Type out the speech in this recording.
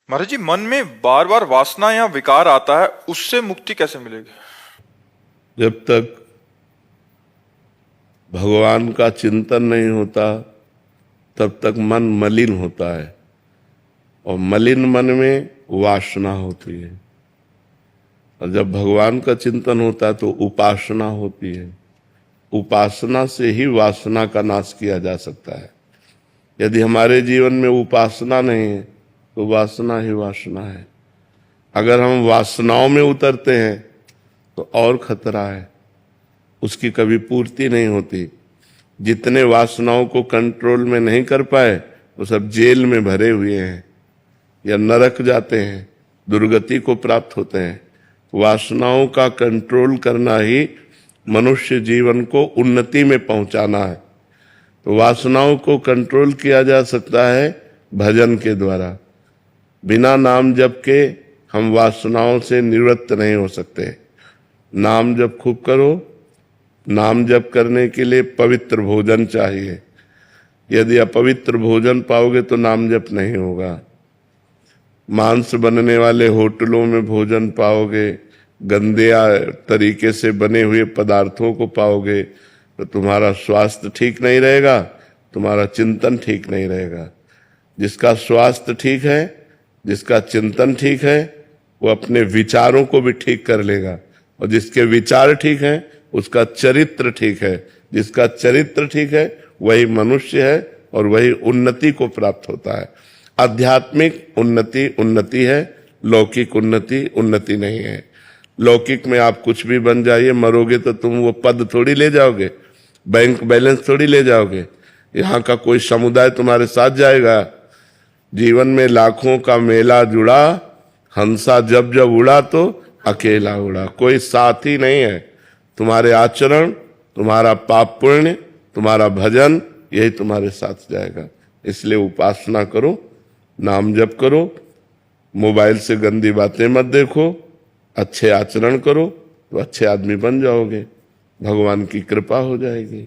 महाराज जी, मन में बार बार वासना या विकार आता है, उससे मुक्ति कैसे मिलेगी? जब तक भगवान का चिंतन नहीं होता तब तक मन मलिन होता है, और मलिन मन में वासना होती है। और जब भगवान का चिंतन होता है तो उपासना होती है। उपासना से ही वासना का नाश किया जा सकता है। यदि हमारे जीवन में उपासना नहीं है तो वासना ही वासना है। अगर हम वासनाओं में उतरते हैं तो और खतरा है, उसकी कभी पूर्ति नहीं होती। जितने वासनाओं को कंट्रोल में नहीं कर पाए वो सब जेल में भरे हुए हैं या नरक जाते हैं, दुर्गति को प्राप्त होते हैं। वासनाओं का कंट्रोल करना ही मनुष्य जीवन को उन्नति में पहुंचाना है। तो वासनाओं को कंट्रोल किया जा सकता है भजन के द्वारा। बिना नाम जप के हम वासनाओं से निवृत्त नहीं हो सकते। नाम जप खूब करो। नाम जप करने के लिए पवित्र भोजन चाहिए। यदि अपवित्र भोजन पाओगे तो नाम जप नहीं होगा। मांस बनने वाले होटलों में भोजन पाओगे, गंदे तरीके से बने हुए पदार्थों को पाओगे तो तुम्हारा स्वास्थ्य ठीक नहीं रहेगा, तुम्हारा चिंतन ठीक नहीं रहेगा। जिसका स्वास्थ्य ठीक है, जिसका चिंतन ठीक है, वो अपने विचारों को भी ठीक कर लेगा, और जिसके विचार ठीक हैं उसका चरित्र ठीक है। जिसका चरित्र ठीक है वही मनुष्य है और वही उन्नति को प्राप्त होता है। आध्यात्मिक उन्नति उन्नति है, लौकिक उन्नति उन्नति नहीं है। लौकिक में आप कुछ भी बन जाइए, मरोगे तो तुम वो पद थोड़ी ले जाओगे, बैंक बैलेंस थोड़ी ले जाओगे। यहाँ का कोई समुदाय तुम्हारे साथ जाएगा। जीवन में लाखों का मेला जुड़ा, हंसा जब जब उड़ा तो अकेला उड़ा। कोई साथी नहीं है। तुम्हारे आचरण, तुम्हारा पाप पुण्य, तुम्हारा भजन, यही तुम्हारे साथ जाएगा। इसलिए उपासना करो, नाम जप करो, मोबाइल से गंदी बातें मत देखो, अच्छे आचरण करो तो अच्छे आदमी बन जाओगे, भगवान की कृपा हो जाएगी।